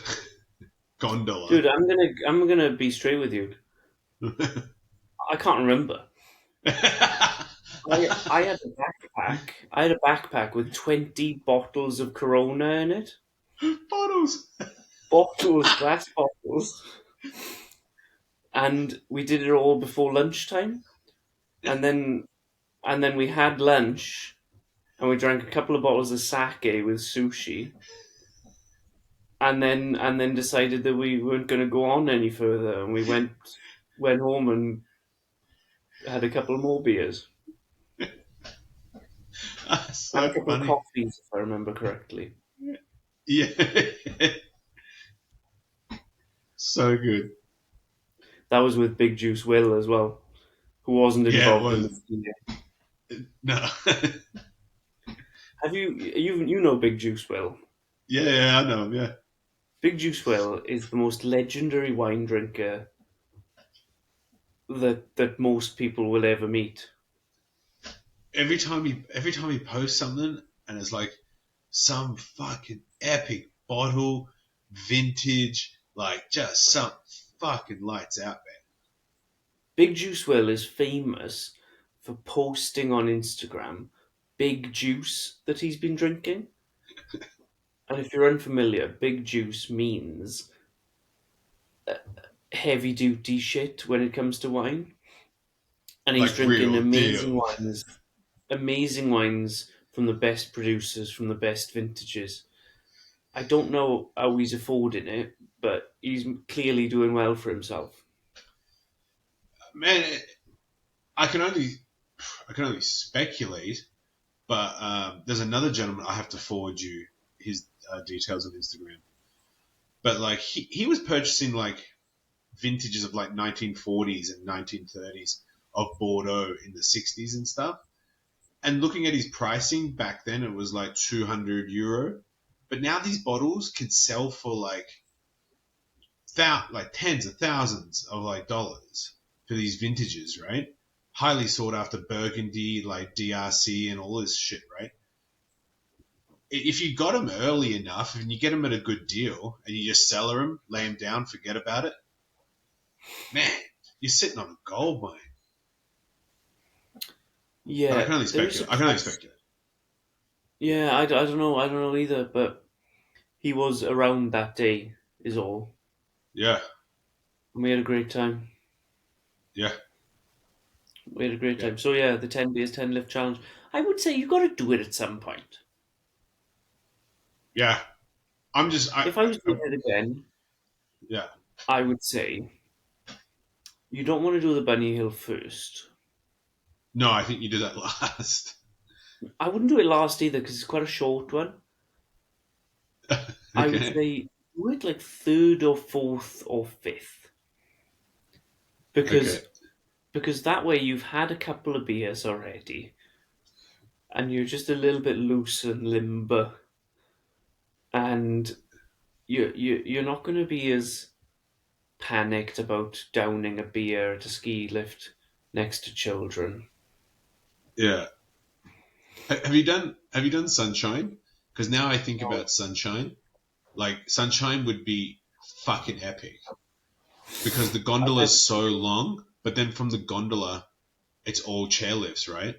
S1: gondola?
S2: Dude, I'm gonna be straight with you. I can't remember. I had a backpack. I had a backpack with 20 bottles of Corona in it.
S1: Bottles.
S2: Bottles, glass bottles. And we did it all before lunchtime. And then we had lunch and we drank a couple of bottles of sake with sushi. And then decided that we weren't going to go on any further, and we went home and had a couple more beers and
S1: So
S2: a couple of
S1: funny.
S2: coffees, if I remember correctly.
S1: Yeah. So good.
S2: That was with Big Juice Will as well, who wasn't
S1: Yeah, it
S2: involved in the
S1: was.
S2: video.
S1: No.
S2: Have you know Big Juice Will?
S1: Yeah, yeah, I know him, yeah.
S2: Big Juice Will is the most legendary wine drinker that most people will ever meet.
S1: Every time he posts something and it's like some fucking epic bottle, vintage, like just some fucking lights out,
S2: Big Juice Will is famous for posting on Instagram big juice that he's been drinking. And if you're unfamiliar, big juice means heavy duty shit when it comes to wine. And
S1: man.
S2: he's
S1: Like
S2: drinking
S1: real deal.
S2: amazing wines from the best producers, from the best vintages. I don't know how he's affording it, but he's clearly doing well for himself.
S1: Man, I can only I can only speculate, but there's another gentleman I have to forward you his details on Instagram. But like he was purchasing like vintages of like 1940s and 1930s of Bordeaux in the 60s and stuff. And looking at his pricing back then, it was like €200. But now these bottles can sell for like tens of thousands of like dollars for these vintages, right? Highly sought after Burgundy, like DRC and all this shit, right? If you got them early enough and you get them at a good deal and you just sell them, lay them down, forget about it, man, you're sitting on a gold mine. But I
S2: Yeah,
S1: can only
S2: there is a
S1: speculate. I can only
S2: price.
S1: speculate.
S2: Yeah, I don't know. I don't know either, but he was around that day, is all.
S1: Yeah,
S2: And we had a great time.
S1: yeah,
S2: We had a great
S1: yeah,
S2: time. So yeah, the 10 days 10 lift challenge. I would say you got to do it at some point.
S1: yeah. I'm just,
S2: If I was doing it again,
S1: yeah.
S2: I would say you don't want to do the bunny hill first.
S1: No, I think you do that last.
S2: I wouldn't do it last either because it's quite a short one. I would
S1: Okay,
S2: say do it like third or fourth or fifth,
S1: okay.
S2: because that way you've had a couple of beers already and you're just a little bit loose and limber, and you're not going to be as panicked about downing a beer at a ski lift next to children.
S1: Yeah. Have you done Sunshine? Because now I think
S2: No.
S1: about Sunshine. Like Sunshine would be fucking epic because the
S2: I've
S1: gondola
S2: never,
S1: is so long, but then from the gondola, it's all chairlifts, right?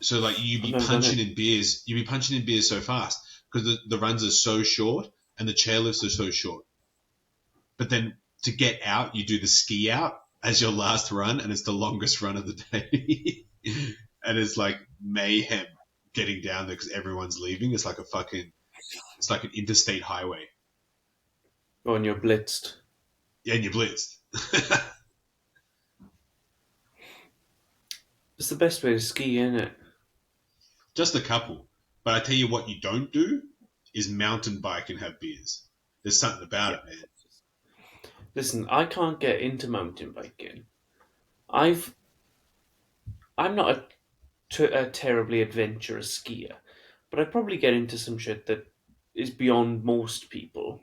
S1: So like
S2: I've never done it.
S1: you'd be punching in beers so fast because the runs are so short and the chairlifts are so short. But then to get out, you do the ski out as your last run, and it's the longest run of the day. And it's like mayhem getting down there because everyone's leaving. It's like an interstate highway.
S2: Oh, and you're blitzed.
S1: Yeah, and you're blitzed.
S2: It's the best way to ski, isn't it?
S1: Just a couple. But I tell you what you don't do is mountain bike and have beers. There's something about
S2: Yeah.
S1: it, man.
S2: Listen, I can't get into mountain biking. I've I'm not a terribly adventurous skier, but I probably get into some shit that is beyond most people.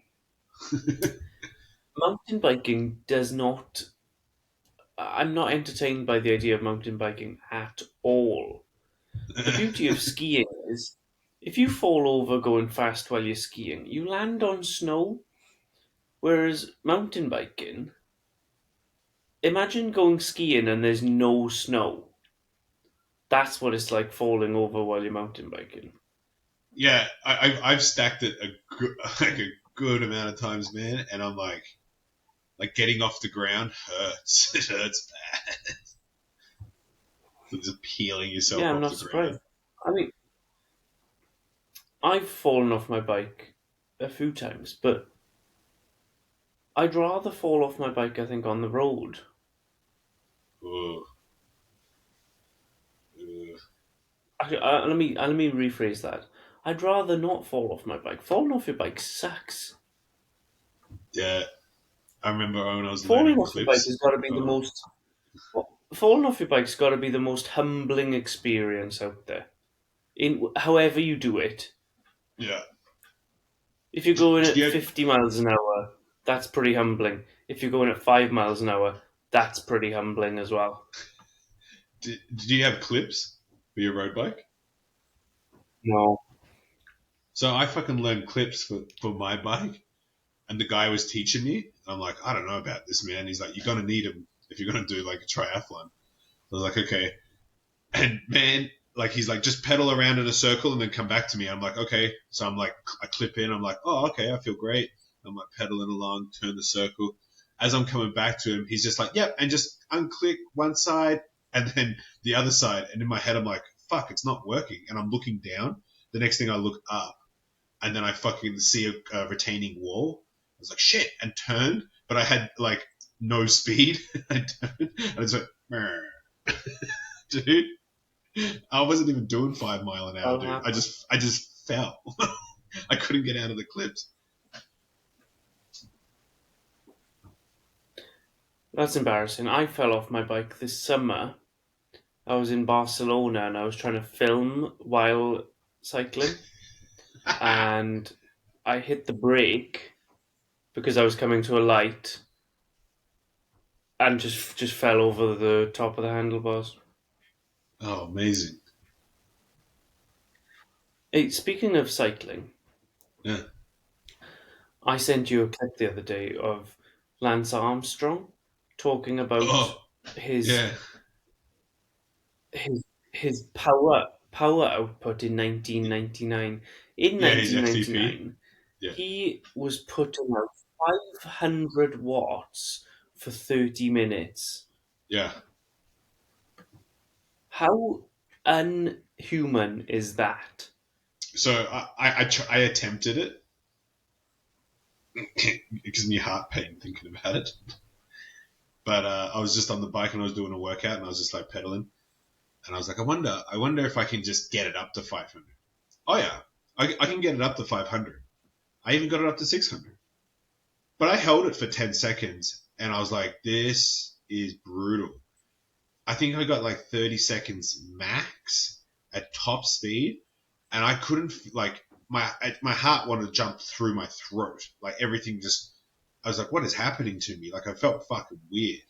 S2: Mountain biking does not. I'm not entertained by the idea of mountain biking at all. The beauty of skiing is if you fall over going fast while you're skiing, you land on snow. Whereas mountain biking, imagine going skiing and there's no snow. That's what it's like falling over while you're mountain biking.
S1: Yeah, I've stacked it like a good amount of times, man, and I'm like getting off the ground hurts. It hurts bad. So just peeling yourself
S2: Yeah, I'm
S1: off
S2: not
S1: the
S2: surprised.
S1: ground.
S2: I mean, I've fallen off my bike a few times, but I'd rather fall off my bike, I think, on the road.
S1: Ugh, ugh.
S2: Actually, let me rephrase that. I'd rather not fall off my bike. Falling off your bike sucks.
S1: Yeah, I remember when I was
S2: Falling
S1: learning
S2: off your bike has
S1: clips.
S2: got to be the
S1: Oh,
S2: most. Falling off your bike's got to be the most humbling experience out there. In however you do it,
S1: yeah.
S2: if you're going
S1: Did
S2: at
S1: you
S2: 50 miles an hour, that's pretty humbling. If you're going at 5 miles an hour, that's pretty humbling as well.
S1: did you have clips for your road bike?
S2: No.
S1: So I fucking learned clips for my bike, and the guy was teaching me. I'm like, I don't know about this, man. He's like, you're gonna need them if you're gonna do like a triathlon. I was like, okay. And man, like he's like, just pedal around in a circle and then come back to me. I'm like, okay. So I'm like, I clip in. I'm like, oh, okay, I feel great. I'm like pedaling along, turn the circle. As I'm coming back to him, he's just like, yep, and just unclick one side and then the other side. And in my head, I'm like, fuck, it's not working. And I'm looking down. The next thing I look up and then I fucking see a retaining wall. I was like, shit, and turned, but I had like no speed. I turned and I just went, dude. I wasn't even doing 5 mile an hour,
S2: That'll
S1: dude.
S2: happen.
S1: I just fell. I couldn't get out of the clips.
S2: That's embarrassing. I fell off my bike this summer. I was in Barcelona and I was trying to film while cycling, and I hit the brake because I was coming to a light and just fell over the top of the handlebars.
S1: Oh, amazing.
S2: Hey, speaking of cycling,
S1: Yeah.
S2: I sent you a clip the other day of Lance Armstrong talking about
S1: Oh,
S2: his
S1: yeah.
S2: his his power output in 1999. In
S1: Yeah, his FTP.
S2: 1999,
S1: Yeah.
S2: he was putting out 500 watts for 30 minutes.
S1: Yeah.
S2: How unhuman is that?
S1: So I attempted it. It gives me heart pain thinking about it. But I was just on the bike and I was doing a workout and I was just like pedaling. And I was like, I wonder if I can just get it up to 500. Oh yeah, I can get it up to 500. I even got it up to 600. But I held it for 10 seconds and I was like, this is brutal. I think I got like 30 seconds max at top speed and I couldn't, like, my heart wanted to jump through my throat. Like everything just, I was like, what is happening to me? Like I felt fucking weird.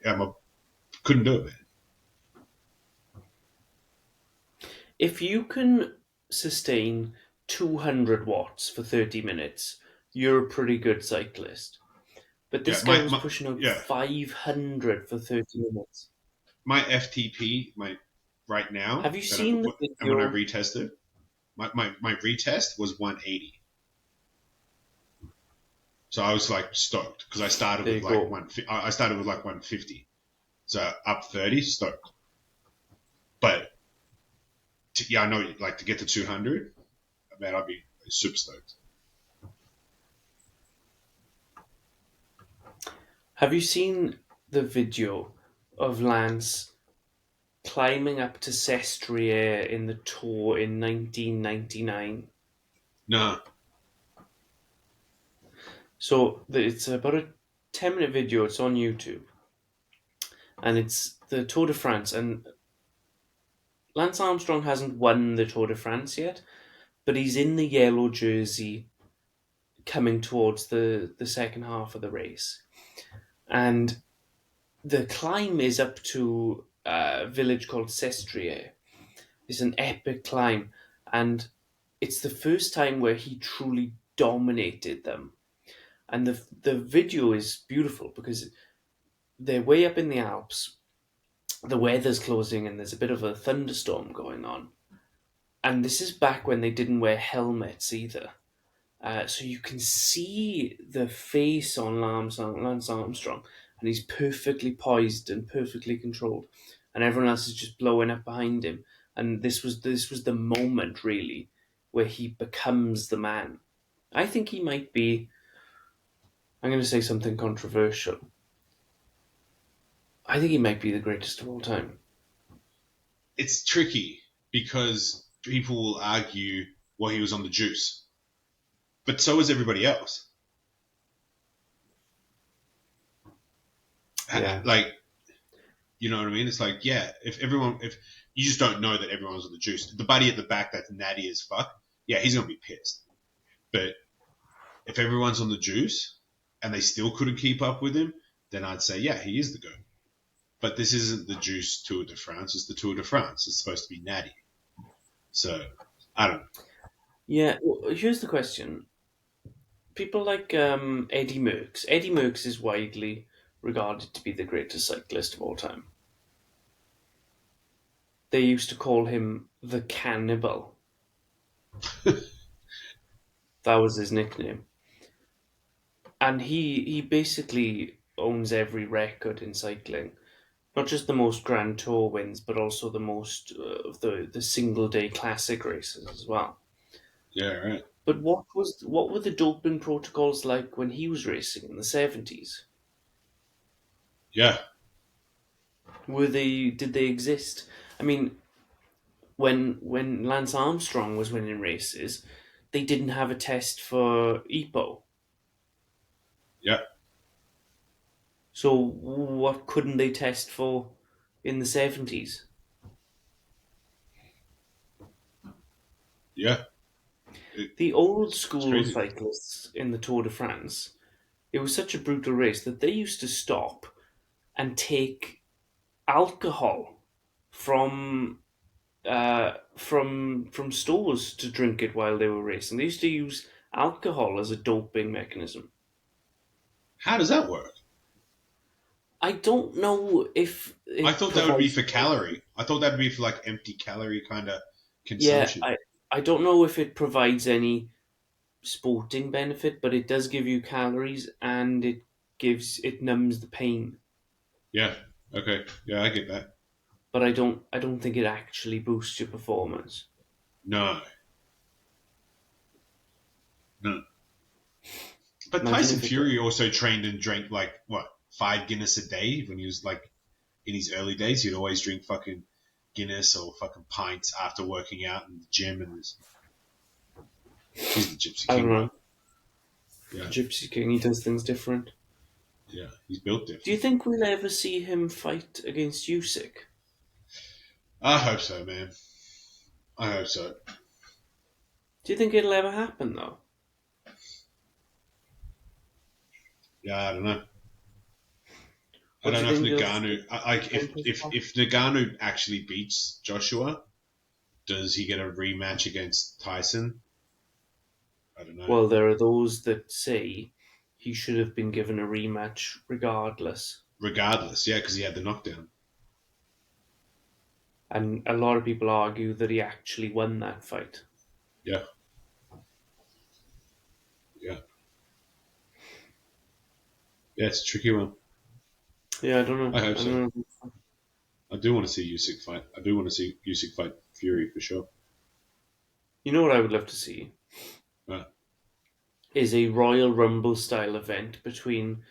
S1: Yeah, couldn't do it, man.
S2: If you can sustain 200 watts for 30 minutes, you're a pretty good cyclist. But
S1: Yeah,
S2: this guy was pushing out
S1: yeah,
S2: 500 for 30 minutes.
S1: my FTP, right now
S2: Have you
S1: that
S2: seen the
S1: and when I
S2: video?
S1: retested, my retest was 180. So I was like stoked because I started
S2: There
S1: with
S2: you
S1: like
S2: go.
S1: I started with like 150. So up 30, stoked. But yeah, I know like to get to 200, man, I'd be super stoked.
S2: Have you seen the video of Lance climbing up to Sestriere in the Tour in 1999?
S1: No,
S2: So it's about a 10-minute video. It's on YouTube, and it's the Tour de France. And Lance Armstrong hasn't won the Tour de France yet, but he's in the yellow jersey coming towards the second half of the race. And the climb is up to a village called Sestriere. It's an epic climb, and it's the first time where he truly dominated them. And the video is beautiful because they're way up in the Alps. The weather's closing, and there's a bit of a thunderstorm going on. And this is back when they didn't wear helmets either. So you can see the face on Lance Armstrong, and he's perfectly poised and perfectly controlled, and everyone else is just blowing up behind him. And this was the moment really where he becomes the man. I think he might be. I'm going to say something controversial. I think he might be the greatest of all time.
S1: it's tricky because people will argue, well, he was on the juice, but so was everybody else.
S2: Yeah,
S1: Like, you know what I mean? It's like, yeah, if you just don't know that everyone's on the juice, the buddy at the back that's natty as fuck, yeah, he's gonna be pissed. But if everyone's on the juice and they still couldn't keep up with him, then I'd say, yeah, he is the goat. But this isn't the Juice Tour de France; it's the Tour de France. It's supposed to be natty. So I don't know.
S2: yeah. Well, here's the question: people like Eddie Merckx. Eddie Merckx is widely regarded to be the greatest cyclist of all time. They used to call him the Cannibal. That was his nickname. And he basically owns every record in cycling. Not just the most Grand Tour wins, but also the most of the single day classic races as well.
S1: Yeah, right.
S2: But what were the doping protocols like when he was racing in the 70s?
S1: Yeah,
S2: Did they exist? I mean, when Lance Armstrong was winning races, they didn't have a test for EPO.
S1: yeah,
S2: So what couldn't they test for in the 70s?
S1: yeah.
S2: The old
S1: It's
S2: school
S1: crazy.
S2: cyclists in the Tour de France, it was such a brutal race that they used to stop and take alcohol from from stores to drink it while they were racing. They used to use alcohol as a doping mechanism.
S1: How does that work?
S2: I don't know if
S1: I
S2: it
S1: thought that would be
S2: provides.
S1: for calorie. I thought that'd be for like empty calorie kind of
S2: Yeah,
S1: consumption.
S2: I don't know if it provides any sporting benefit, but it does give you calories and it numbs the pain.
S1: Yeah. Okay. Yeah, I get that.
S2: But I don't think it actually boosts your performance.
S1: No, no. But
S2: Imagine
S1: Tyson
S2: if it did.
S1: Fury also trained and drank like what 5 Guinness a day when he was like in his early days. He'd always drink fucking Guinness or fucking pints after working out in the gym, and he's the Gypsy
S2: I don't
S1: King, bro.
S2: know.
S1: Yeah,
S2: Gypsy King, he does things different.
S1: yeah. He's built
S2: Do you
S1: different.
S2: think we'll ever see him fight against Usyk?
S1: I hope so, man. I hope so.
S2: Do you think it'll ever happen though?
S1: Yeah, I don't know. I
S2: Or do
S1: don't
S2: you
S1: know if
S2: think he'll
S1: Nagano, like, if Nagano actually beats Joshua, does he get a rematch against Tyson? I don't know.
S2: Well, there are those that say he should have been given a rematch regardless.
S1: Regardless, yeah, because he had the knockdown.
S2: And a lot of people argue that he actually won that fight.
S1: Yeah, yeah, yeah. It's a tricky one.
S2: Yeah, I don't know.
S1: I hope
S2: I
S1: so.
S2: don't know.
S1: I do want to see Usyk fight. I do want to see Usyk fight Fury for sure.
S2: You know what I would love to see
S1: But
S2: is a Royal Rumble style event between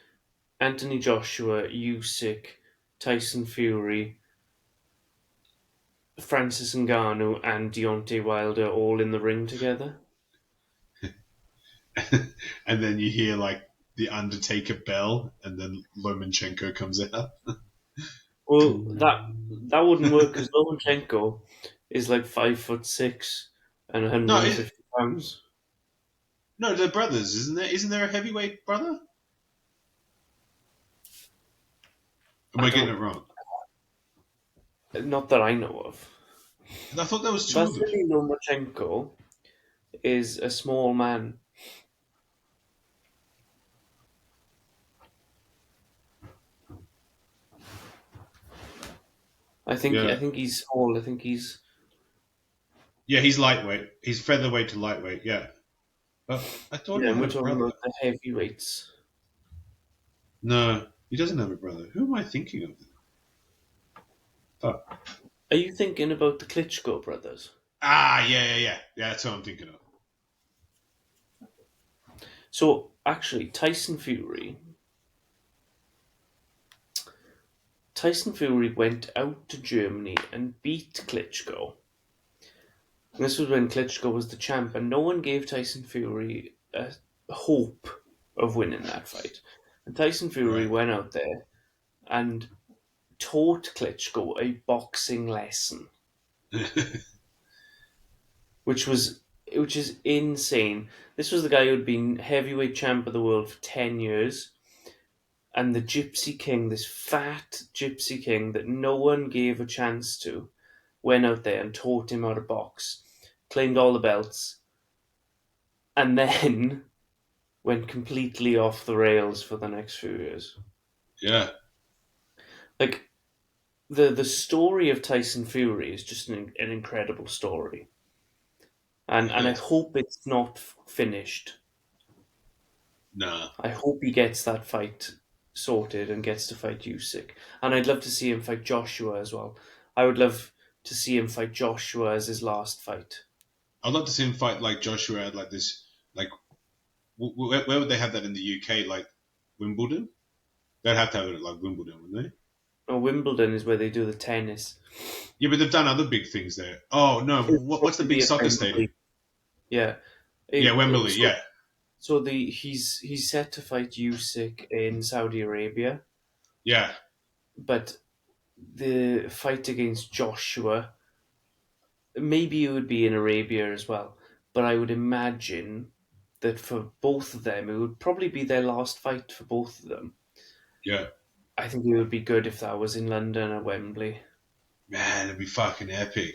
S2: Anthony Joshua, Usyk, Tyson Fury, Francis Ngannou, and Deontay Wilder all in the ring together.
S1: and then you hear like the Undertaker bell, and then Lomachenko comes out.
S2: Well, that wouldn't work because Lomachenko is like 5'6" and
S1: No,
S2: 150 pounds.
S1: no, they're brothers, isn't there? Isn't there a heavyweight brother? Am
S2: I
S1: I getting
S2: don't,
S1: it wrong?
S2: not that I know of.
S1: I thought there was two of them.
S2: Vasily Lomachenko is a small man. I
S1: Yeah,
S2: think he's small. I think he's
S1: yeah. He's lightweight. He's featherweight to lightweight. Yeah, but I thought
S2: yeah.
S1: he
S2: And
S1: had
S2: we're
S1: a
S2: talking
S1: brother.
S2: about the heavyweights.
S1: No, he doesn't have a brother. Who am I thinking of? Fuck.
S2: Are you thinking about the Klitschko brothers?
S1: Ah, yeah, yeah, yeah. Yeah, that's what I'm thinking of.
S2: So actually, Tyson Fury went out to Germany and beat Klitschko. And this was when Klitschko was the champ, and no one gave Tyson Fury a hope of winning that fight. And Tyson Fury
S1: Right.
S2: went out there and taught Klitschko a boxing lesson, which was which is insane. This was the guy who had been heavyweight champ of the world for 10 years, and the Gypsy King, this fat Gypsy King that no one gave a chance to, went out there and taught him how to box, claimed all the belts, and then went completely off the rails for the next few years.
S1: yeah,
S2: Like the story of Tyson Fury is just an incredible story,
S1: it
S2: and I
S1: is.
S2: hope it's not finished.
S1: Nah.
S2: I hope he gets that fight sorted and gets to fight Usyk, and I'd love to see him fight Joshua as well. I would love to see him fight Joshua as his last fight.
S1: I'd love to see him fight like Joshua at like this. Like, where would they have that in the UK? Like Wimbledon? They'd have to have it at like Wimbledon, wouldn't they?
S2: Oh, Wimbledon is where they do the tennis.
S1: Yeah, but they've done other big things there. Oh no,
S2: It's
S1: what's
S2: supposed
S1: the
S2: to
S1: big
S2: be at
S1: soccer stadium?
S2: Wembley. Yeah.
S1: Yeah, Wembley.
S2: So
S1: Yeah,
S2: he's set to fight Usyk in Saudi Arabia,
S1: yeah,
S2: but the fight against Joshua, maybe it would be in Arabia as well. But I would imagine that for both of them, it would probably be their last fight for both of them.
S1: yeah.
S2: I think it would be good if that was in London at Wembley,
S1: Man, it'd be fucking epic.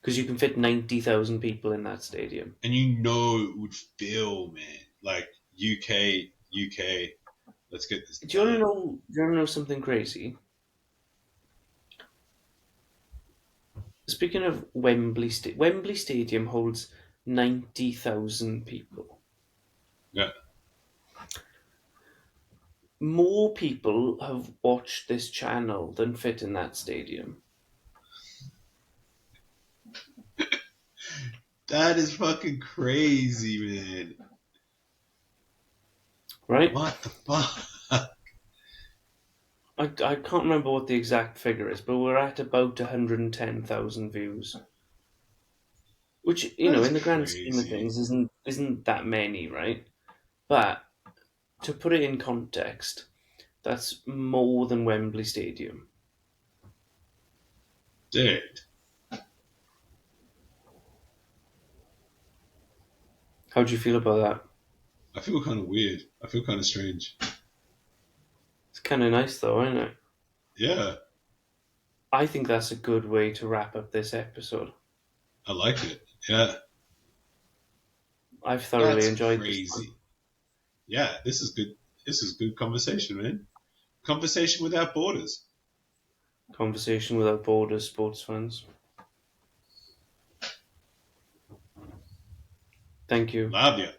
S2: because you can fit 90,000 people in that stadium.
S1: And you know it would feel, man. Like UK. Let's get this
S2: Do you want to
S1: done.
S2: know? Do you want to know something crazy? Speaking of Wembley Stadium holds 90,000 people.
S1: Yeah,
S2: More people have watched this channel than fit in that stadium,
S1: that is fucking crazy, man.
S2: right?
S1: What the fuck?
S2: I can't remember what the exact figure is, but we're at about 110,000 views, which
S1: That is
S2: in the grand scheme of
S1: crazy.
S2: things isn't that many, right? But to put it in context, that's more than Wembley Stadium.
S1: Dude,
S2: How do you feel about that?
S1: I feel kind of weird. I feel kind of strange.
S2: It's kind of nice, though, isn't it?
S1: Yeah,
S2: I think that's a good way to wrap up this episode.
S1: I like it. Yeah.
S2: I've thoroughly
S1: That's
S2: enjoyed this one.
S1: crazy. Yeah, this is good. This is good conversation, man. Conversation without borders.
S2: Conversation without borders, sports fans. Thank you.
S1: Love you.